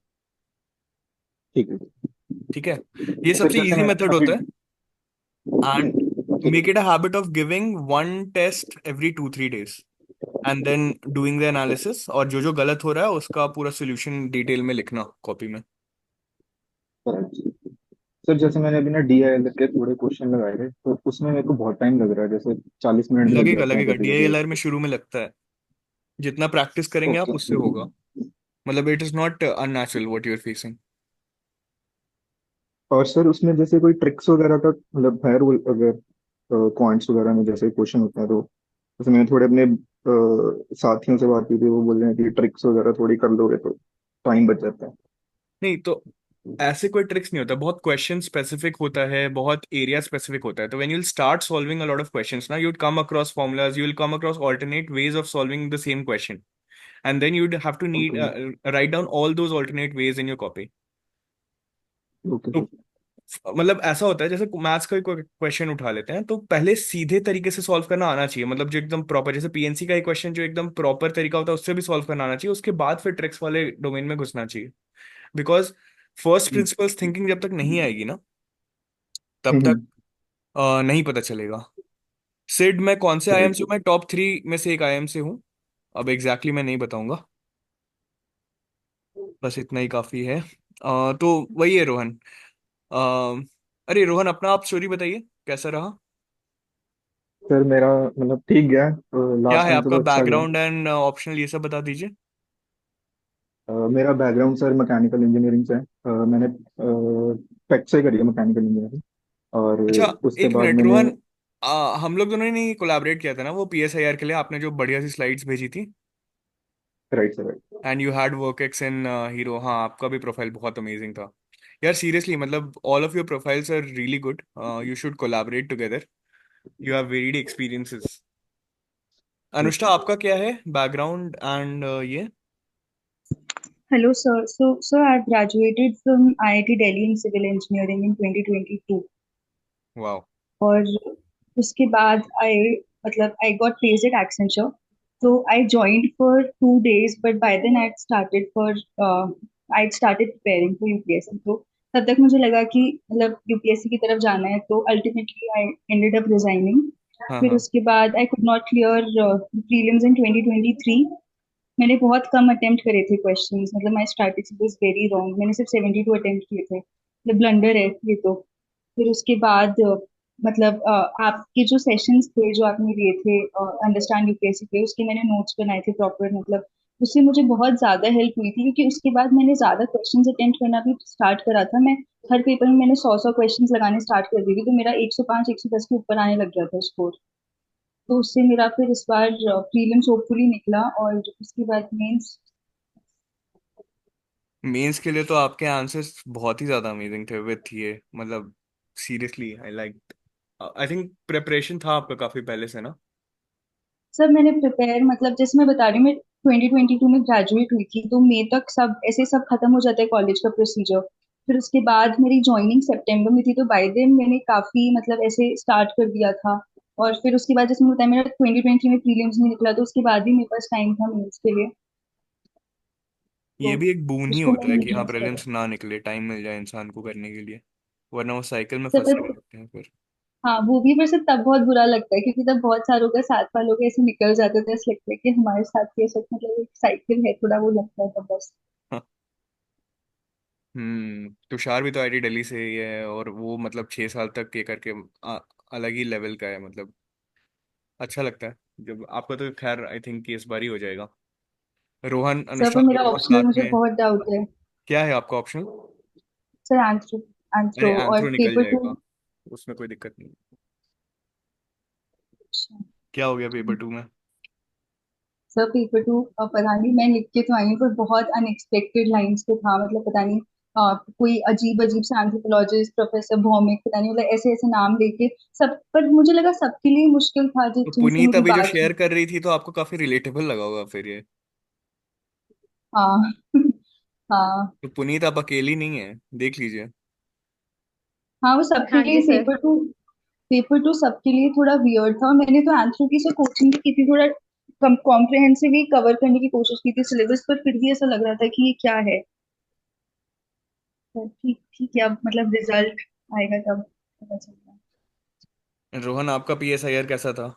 ठीक है। ठीक है? ये सर सबसे जैसे इजी मैं मेथड अभी होता है। एंड ठीक मेक है। It a habit of giving 1 test every 2-3 days and then doing the analysis, और जो जो गलत हो रहा है उसका पूरा सोल्यूशन डिटेल में लिखना कॉपी में। सर जैसे मैंने अभी ना डीआईएल के थोड़े क्वेश्चन लगाए थे, तो उसमें मेरे को बहुत टाइम लग रहा है, जैसे 40 मिनट भी लग लगेगा जाते हैं लगेगा, कभी कभी। DILR में शुरू में लगता है, जितना प्रैक्टिस करेंगे आप ओके। उससे होगा। मतलब it is not unnatural what you are facing. और सर उसमें जैसे कोई ट्रिक्स वगैरह का मतलब है रूल, अगर क्वांट्स वगैरह में जैसे क्वेश्चन होते हैं, तो जैसे मैंने थोड़े अपने साथियों से बात की थी, वो बोल रहे हैं कि ट्रिक्स वगैरह थोड़ी कर लोगे तो टाइम बच जाता है। नहीं तो ऐसे कोई ट्रिक्स नहीं होता, बहुत क्वेश्चन स्पेसिफिक होता है, बहुत एरिया स्पेसिफिक होता है। तो when you will start solving a lot of questions ना, you will come across formulas, you will come across alternate ways of solving the same question, and then you would have to need okay. Write down all those alternate ways in your copy. Okay तो सर। मतलब ऐसा होता है, जैसे मैथ्स का कोई क्वेश्चन उठा लेते हैं तो पहले सीधे तरीके से सॉल्व करना आना चाहिए, मतलब जो एकदम प्रॉपर, जैसे PNC का एक क्वेश्चन जो एकदम प्रॉपर तरीका होता है उससे भी सॉल्व करना आना चाहिए, उसके बाद फिर ट्रिक्स वाले डोमेन में घुसना चाहिए। बिकॉज फर्स्ट प्रिंसिपल्स थिंकिंग जब तक नहीं आएगी ना, तब तक हम्म। नहीं पता चलेगा। सिड मैं कौन से IIM राइट से सर। हूँ? मैं टॉप 3 में से एक IIM से हूँ, अब एग्जैक्टली exactly मैं नहीं बताऊंगा, बस इतना ही काफी है। तो वही है रोहन। अ, अरे रोहन, अपना आप स्टोरी बताइए, कैसा रहा? सर मेरा मतलब ठीक गया, क्या लास्ट है टाइम से आपका तो अच्छा गया। बैकग्राउंड एंड ऑप्शनल, ये सब बता दीजिए। मेरा बैकग्राउंड सर मैकेनिकल इंजीनियरिंग से है। मैंने टेक से करी है मैकेनिकल इंजीनियरिंग, और अच्छा, उसके एक बाद मिनट मैंने। रोहन, हम लोग दोनों ने कोलैबोरेट किया था ना वो PSIR के लिए, आपने जो बढ़िया सी स्लाइड्स भेजी थी, right sir right. And you had work ex in hero, हाँ आपका भी प्रोफाइल बहुत अमेजिंग था यार, सीरियसली, मतलब all of your profiles are really good, you should collaborate together, you have varied experiences. Anushtha आपका क्या है बैकग्राउंड एंड ये? Hello, sir. So, sir, I graduated from IIT Delhi in civil engineering in 2022. वाह। और उसके बाद आई मतलब I got placed at Accenture. तो I joined for 2 days but by then I started preparing for UPSC. तो तब तक मुझे लगा कि मतलब यूपीएससी की तरफ जाना है, तो ultimately I ended up resigning. हाँ फिर हाँ। उसके बाद I could not clear prelims in 2023. मैंने बहुत कम अटेम्प्ट करे थे क्वेश्चंस, मतलब my strategy was very wrong. मैंने सिर्फ 72 अटेम्प्ट किए थे, मतलब ब्लंडर है ये तो. फिर उसके बाद मतलब आपके जो सेशंस थे जो आपने लिए थे अंडरस्टैंड यूपीएससी पे, उसके मैंने नोट्स बनाए थे प्रॉपर. मतलब उससे मुझे बहुत ज्यादा हेल्प हुई थी, क्योंकि उसके बाद मैंने ज्यादा क्वेश्चंस अटेम्प्ट करना भी स्टार्ट करा था. मैं हर पेपर में मैंने 100 क्वेश्चंस लगाने स्टार्ट कर दी थी, तो मेरा 105 110 के ऊपर आने लग गया था स्कोर. तो उससे मेरा फिर इस बार प्रीलिम्स होपफुली निकला, और उसके बाद मेंस. मेंस के लिए तो आपके आंसर्स बहुत ही ज्यादा अमेजिंग थे विथ ये, मतलब seriously I like, I think preparation था आपका काफी पहले से ना। सर मैंने प्रिपेयर, मतलब जैसे मैं बता रही हूँ, मैं 2022 में ग्रेजुएट हुई थी, तो मई तक सब ऐसे सब खत्म हो जाता है कॉलेज का प्रोसीजर. फिर उसके बाद मेरी ज्वाइनिंग सितंबर में थी, तो बाय देन मैंने काफी मतलब ऐसे स्टार्ट कर दिया था. और फिर उसके बाद जैसे मैंने बताया, मेरा 2023 में प्रीलिम्स नहीं निकला, तो उसके बाद ही मेरे पास टाइम था मेंस के लिए. ये तो भी एक बोन ही उसको होता है मैंने कि हाँ यूज करा. प्रीलिम्स ना निकले, टाइम मिल जाए इंसान को करने के लिए, वरना वो साइकिल में सर फंसे पर रहते हैं फिर। हाँ, वो भी वैसे तब बहुत बुरा लगता है, क्योंकि तब बहुत सारों का 7 सालों के ऐसे निकल जाते थे, ऐसा लगता है कि हमारे साथ भी ऐसा मतलब एक साइकिल है, थोड़ा वो लगता है तब बस. हाँ। तुषार भी तो आईटी दिल्ली से ही है, और वो मतलब 6 साल तक ये करके अलग ही लेवल का है, मतलब अच्छा लगता है जब आपका, तो खैर आई थिंक कि इस बार ही हो जाएगा। रोहन सर पर अनुष्ठान मेरा और ऑप्शनल साथ मुझे में। बहुत डाउट है. क्या है आपका ऑप्शन? Sir anthro. अरे एंथ्रो और एंथ्रो निकल पेपर टू. जाएगा, उसमें कोई दिक्कत नहीं। क्या हो गया पेपर 2 में? सर पेपर टू पता नहीं, मैं लिख के तो आई हूँ, पर बहुत अनएक्सपेक्टेड लाइंस पे था. मतलब पता नहीं कोई अजीब अजीब से एंथ्रोपोलॉजिस्ट प्रोफेसर भौमिक, पता नहीं, मतलब ऐसे ऐसे नाम लेके सब. पर मुझे लगा सबके लिए मुश्किल था तो जिनसे पुनीत मेरी अभी जो बात शेयर हुई. कर रही थी तो आपको काफी रिलेटेबल लगा होगा फिर ये। हाँ. हाँ. तो पुनीत आप अकेली नहीं है, देख लीजिए। हाँ, वो सबके हाँ लिए जी सर। पेपर टू सबके लिए थोड़ा वियर्ड था. और मैंने तो एंथ्रो की से कोचिंग भी की थी, थोड़ा कॉम्प्रिहेंसिवली कवर करने की कोशिश की थी सिलेबस, पर फिर भी ऐसा लग रहा था कि ये क्या है. तो ठीक ठीक है, अब मतलब रिजल्ट आएगा तब पता चलता है. रोहन आपका पीएसआईआर कैसा था?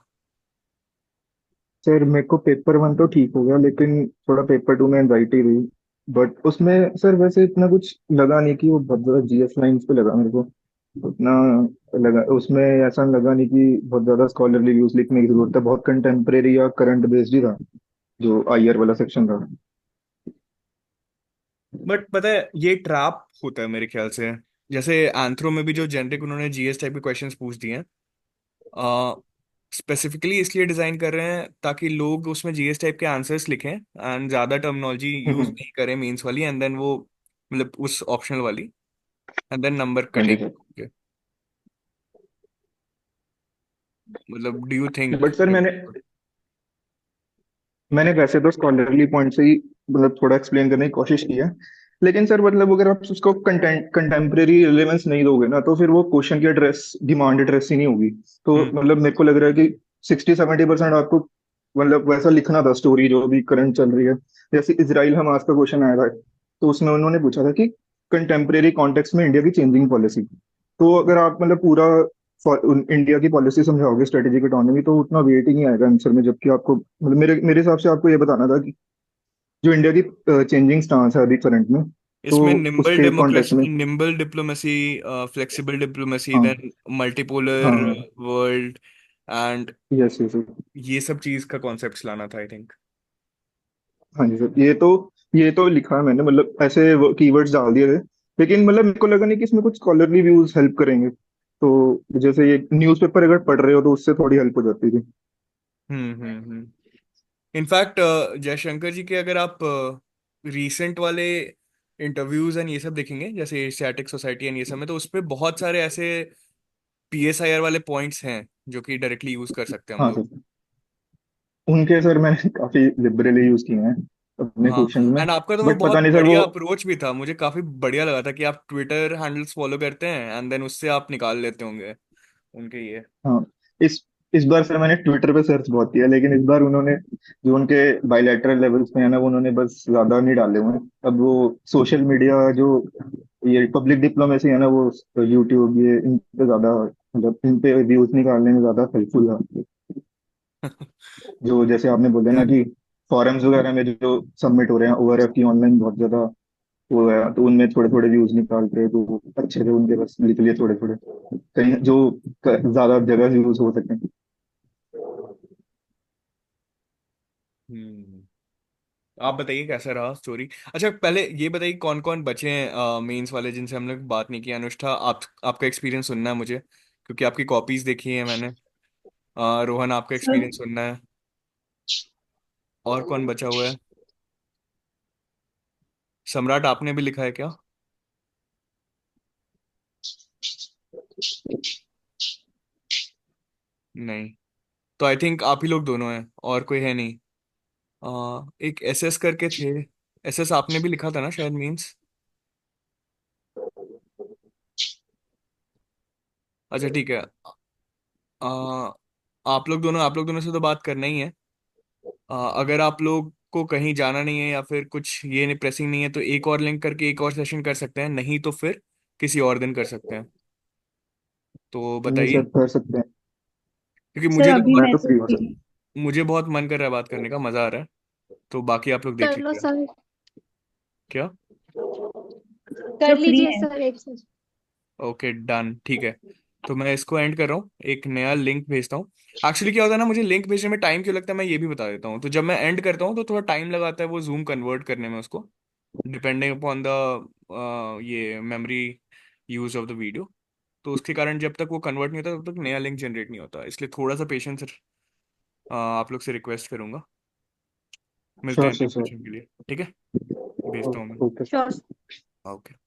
सर मेरे को पेपर 1 तो ठीक हो गया, लेकिन थोड़ा पेपर 2 में एंजाइटी रही. बट उसमें सर वैसे इतना कुछ लगा नहीं कि वो बहुत ज्यादा जीएस लाइंस पे लगा मेरे को उतना. लगा उसमें, ऐसा लगा नहीं कि बहुत ज्यादा स्कॉलरली व्यूज लिखने की जरूरत है. बहुत कंटेम्प्रेरी या करंट बेस्ड ही था जो आईआर वाला सेक्शन था. बट पता है ये ट्रैप होता है मेरे ख्याल से, जैसे एंथ्रो में भी जो जेनरिक उन्होंने जीएस टाइप के क्वेश्चंस पूछ दिए हैं, स्पेसिफिकली इसलिए डिजाइन कर रहे हैं ताकि लोग उसमें जीएस टाइप के आंसर्स लिखें एंड ज्यादा टर्मिनोलॉजी यूज हम्म, नहीं करें मेंस वाली, एंड देन वो मतलब उस ऑप्शनल वाली, एंड देन नंबर हाँ जी सर. कटेंगे। मतलब do you think? But sir मैंने वैसे तो स्कॉलरली पॉइंट से ही मतलब थोड़ा एक्सप्लेन करने की कोशिश की है. लेकिन सर मतलब अगर आप उसको कंटेम्प्रेरी रिलेवेंस नहीं दोगे ना, तो फिर वो क्वेश्चन की एड्रेस डिमांड एड्रेस ही नहीं होगी. तो हम्म। मतलब मेरे को लग रहा है कि 60-70% आपको मतलब वैसा लिखना था स्टोरी जो भी करंट चल रही है. जैसे इसराइल हमास का क्वेश्चन आया था, तो उसमें उन्होंने पूछा था कि कंटेम्प्रेरी कॉन्टेक्स्ट में इंडिया की चेंजिंग पॉलिसी. तो अगर आप मतलब पूरा इंडिया की पॉलिसी समझाओगे, स्ट्रेटेजिक इकोनॉमी, तो उतना वेट ही नहीं आएगा आंसर में. जबकि आपको मतलब मेरे मेरे हिसाब से आपको ये बताना था कि जो इंडिया की चेंजिंग स्टांस है अभी करंट में, तो इसमें निम्बल उसके कॉन्टेक्स्ट में. Democracy, nimble diplomacy, flexible diplomacy, हाँ देन मल्टीपोलर हाँ. World, and yes yes. ये सब चीज का कॉन्सेप्ट लाना था आई थिंक। हाँ जी सर, ये तो लिखा है मैंने, मतलब ऐसे कीवर्ड्स डाल दिए थे. लेकिन मतलब मेरे को लगा नहीं कि इसमें कुछ स्कॉलरली व्यूज हेल्प करेंगे. तो जैसे ये न्यूज़पेपर अगर पढ़ रहे हो तो उससे थोड़ी हेल्प हो जाती थी. इनफैक्ट जयशंकर जी के अगर आप रीसेंट वाले इंटरव्यूज एंड ये सब देखेंगे, जैसे एशियाटिक सोसाइटी एंड ये सब में, तो उसपे बहुत सारे ऐसे पीएसआईआर वाले पॉइंट्स हैं जो कि डायरेक्टली यूज कर सकते हैं हम हाँ लोग। सर, उनके सर मैंने काफी लिबरली यूज किए हैं अपने हाँ, क्वेश्चंस में. एंड आपका तो मैं बट बहुत पता नहीं सर वो. बढ़िया अप्रोच भी था, मुझे काफी बढ़िया लगा था कि आप ट्विटर हैंडल्स फॉलो करते हैं एंड देन उससे आप निकाल लेते होंगे। उनके ये। हाँ, इस बार सर मैंने ट्विटर पे सर्च बहुत किया, लेकिन इस बार उन्होंने जो उनके बायलैटरल लेवल्स पे है ना, वो उन्होंने बस ज्यादा नहीं डाले हुए हैं। अब वो सोशल मीडिया जो ये पब्लिक डिप्लोमेसी है ना, वो यूट्यूब ये इन पे ज्यादा, मतलब इन पे व्यूज निकालने में ज्यादा हेल्पफुल है। जो जैसे आपने बोले ना कि फॉरम्स वगैरह में जो सबमिट हो रहे हैं ओआरएफ की ऑनलाइन बहुत ज्यादा वो है, तो उनमें थोड़े थोड़े व्यूज निकालते हैं, तो अच्छे थे उनके बस लिख लिए थोड़े थोड़े, कहीं जो ज्यादा जगह यूज हो सके। हम्म। आप बताइए कैसा रहा स्टोरी। अच्छा पहले ये बताइए कौन कौन बचे हैं मेंस वाले जिनसे हम लोग बात नहीं किया। अनुष्ठा, आपका एक्सपीरियंस सुनना है मुझे, क्योंकि आपकी कॉपीज देखी है मैंने। रोहन, आपका सर एक्सपीरियंस सुनना है। और कौन बचा हुआ है? सम्राट, आपने भी लिखा है क्या? नहीं। तो आई थिंक आप ही लोग दोनों हैं, और कोई है नहीं। एक एसएस करके थे। एसएस आपने भी लिखा था ना शायद, मींस। अच्छा ठीक है। आ, आप लोग दोनों से तो बात करना ही है। अगर आप लोग को कहीं जाना नहीं है या फिर कुछ ये नहीं, प्रेसिंग नहीं है, तो एक और लिंक करके एक और सेशन कर सकते हैं, नहीं तो फिर किसी और दिन कर सकते हैं। तो नहीं सर, बताइए, कर सकते हैं। क्योंकि सर मुझे तो अभी मैं मैं तो तो फ्री हूँ फ्री सर। हूँ। मुझे बहुत मन कर रहा है बात करने का, मजा आ रहा है। तो बाकी आप लोग देख कर लो लीजिए। सर, क्या? सर कर फ्री लीजिए है। सर एक से। ओके डन, ठीक है। तो मैं इसको एंड कर रहा हूँ, एक नया लिंक भेजता हूँ। एक्चुअली क्या होता है ना, मुझे लिंक भेजने में टाइम क्यों लगता है मैं ये भी बता देता हूँ। तो जब मैं एंड करता हूँ तो थोड़ा टाइम लगाता है वो जूम कन्वर्ट करने में उसको, डिपेंडिंग अपॉन द ये memory use of the video. तो उसके कारण जब तक वो कन्वर्ट नहीं होता तब तक नया लिंक जनरेट नहीं होता, इसलिए थोड़ा सा पेशेंस आप लोग से रिक्वेस्ट करूंगा। मिलते श्योर हैं श्योर नेक्स्ट सर। सेशन के लिए, ठीक है। भेजता हूँ मैं। ओके। श्योर। ओके।